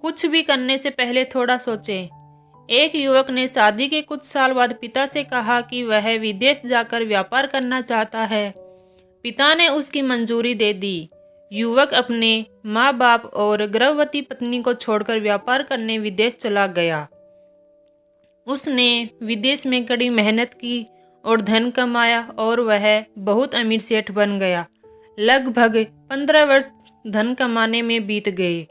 कुछ भी करने से पहले थोड़ा सोचें। एक युवक ने शादी के कुछ साल बाद पिता से कहा कि वह विदेश जाकर व्यापार करना चाहता है। पिता ने उसकी मंजूरी दे दी। युवक अपने माँ बाप और गर्भवती पत्नी को छोड़कर व्यापार करने विदेश चला गया। उसने विदेश में कड़ी मेहनत की और धन कमाया और वह बहुत अमीर सेठ बन गया। लगभग 15 वर्ष धन कमाने में बीत गए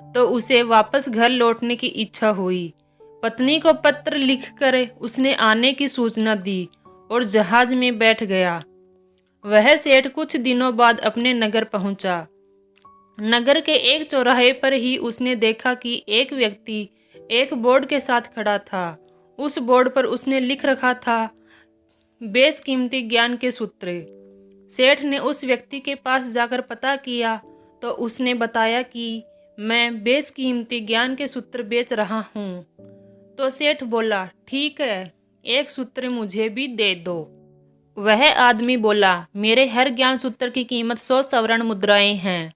तो उसे वापस घर लौटने की इच्छा हुई। पत्नी को पत्र लिखकर उसने आने की सूचना दी और जहाज में बैठ गया। वह सेठ कुछ दिनों बाद अपने नगर पहुंचा। नगर के एक चौराहे पर ही उसने देखा कि एक व्यक्ति एक बोर्ड के साथ खड़ा था। उस बोर्ड पर उसने लिख रखा था, बेशकीमती ज्ञान के सूत्र। सेठ ने उस व्यक्ति के पास जाकर पता किया तो उसने बताया कि मैं बेशकीमती ज्ञान के सूत्र बेच रहा हूँ। तो सेठ बोला, ठीक है, एक सूत्र मुझे भी दे दो। वह आदमी बोला, मेरे हर ज्ञान सूत्र की कीमत 100 स्वर्ण मुद्राएं हैं।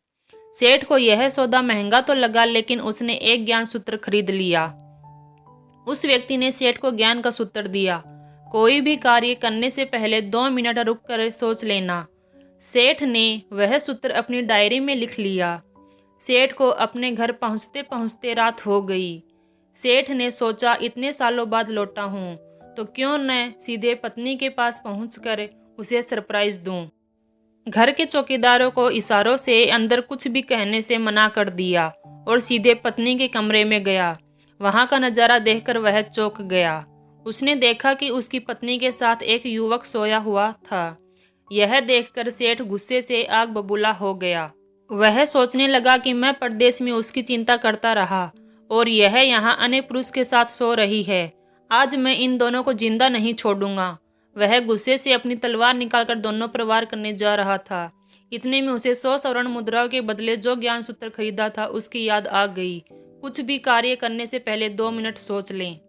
सेठ को यह सौदा महंगा तो लगा, लेकिन उसने एक ज्ञान सूत्र खरीद लिया। उस व्यक्ति ने सेठ को ज्ञान का सूत्र दिया, कोई भी कार्य करने से पहले 2 मिनट रुक कर सोच लेना। सेठ ने वह सूत्र अपनी डायरी में लिख लिया। सेठ को अपने घर पहुंचते पहुंचते रात हो गई। सेठ ने सोचा, इतने सालों बाद लौटा हूँ तो क्यों न सीधे पत्नी के पास पहुंचकर उसे सरप्राइज दूं। घर के चौकीदारों को इशारों से अंदर कुछ भी कहने से मना कर दिया और सीधे पत्नी के कमरे में गया। वहां का नज़ारा देखकर वह चौंक गया। उसने देखा कि उसकी पत्नी के साथ एक युवक सोया हुआ था। यह देखकर सेठ गुस्से से आग बबूला हो गया। वह सोचने लगा कि मैं परदेश में उसकी चिंता करता रहा और यह यहाँ अन्य पुरुष के साथ सो रही है। आज मैं इन दोनों को जिंदा नहीं छोड़ूंगा। वह गुस्से से अपनी तलवार निकालकर दोनों पर वार करने जा रहा था। इतने में उसे 100 स्वर्ण मुद्राओं के बदले जो ज्ञान सूत्र खरीदा था उसकी याद आ गई। कुछ भी कार्य करने से पहले 2 मिनट सोच लें।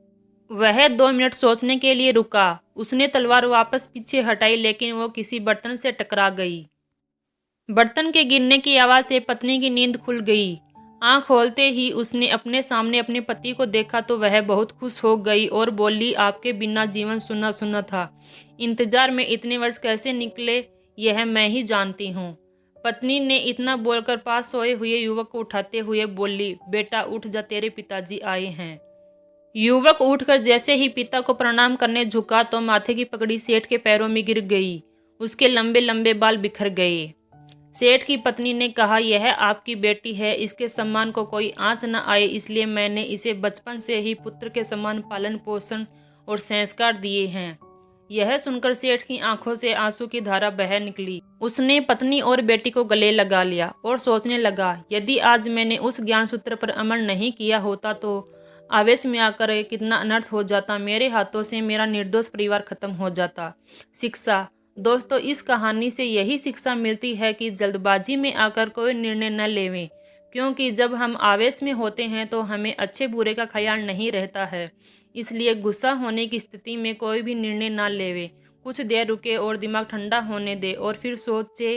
वह 2 मिनट सोचने के लिए रुका। उसने तलवार वापस पीछे हटाई, लेकिन वो किसी बर्तन से टकरा गई। बर्तन के गिरने की आवाज़ से पत्नी की नींद खुल गई। आंख खोलते ही उसने अपने सामने अपने पति को देखा तो वह बहुत खुश हो गई और बोली, आपके बिना जीवन सुना सुना था। इंतजार में इतने वर्ष कैसे निकले यह मैं ही जानती हूँ। पत्नी ने इतना बोलकर पास सोए हुए युवक को उठाते हुए बोली, बेटा उठ जा, तेरे पिताजी आए हैं। युवक उठकर जैसे ही पिता को प्रणाम करने झुका तो माथे की पगड़ी सेठ के पैरों में गिर गई। उसके लंबे लंबे बाल बिखर गए। सेठ की पत्नी ने कहा, यह आपकी बेटी है, इसके सम्मान को कोई आंच न आए, इसलिए मैंने इसे बचपन से ही पुत्र के समान पालन पोषण और संस्कार दिए हैं। यह सुनकर सेठ की आंखों से आंसू की धारा बह निकली। उसने पत्नी और बेटी को गले लगा लिया और सोचने लगा, यदि आज मैंने उस ज्ञान सूत्र पर अमल नहीं किया होता तो आवेश में आकर कितना अनर्थ हो जाता। मेरे हाथों से मेरा निर्दोष परिवार खत्म हो जाता। शिक्षा। दोस्तों, इस कहानी से यही शिक्षा मिलती है कि जल्दबाजी में आकर कोई निर्णय न लेवें, क्योंकि जब हम आवेश में होते हैं तो हमें अच्छे बुरे का ख्याल नहीं रहता है। इसलिए गुस्सा होने की स्थिति में कोई भी निर्णय ना लेवे। कुछ देर रुके और दिमाग ठंडा होने दे और फिर सोचे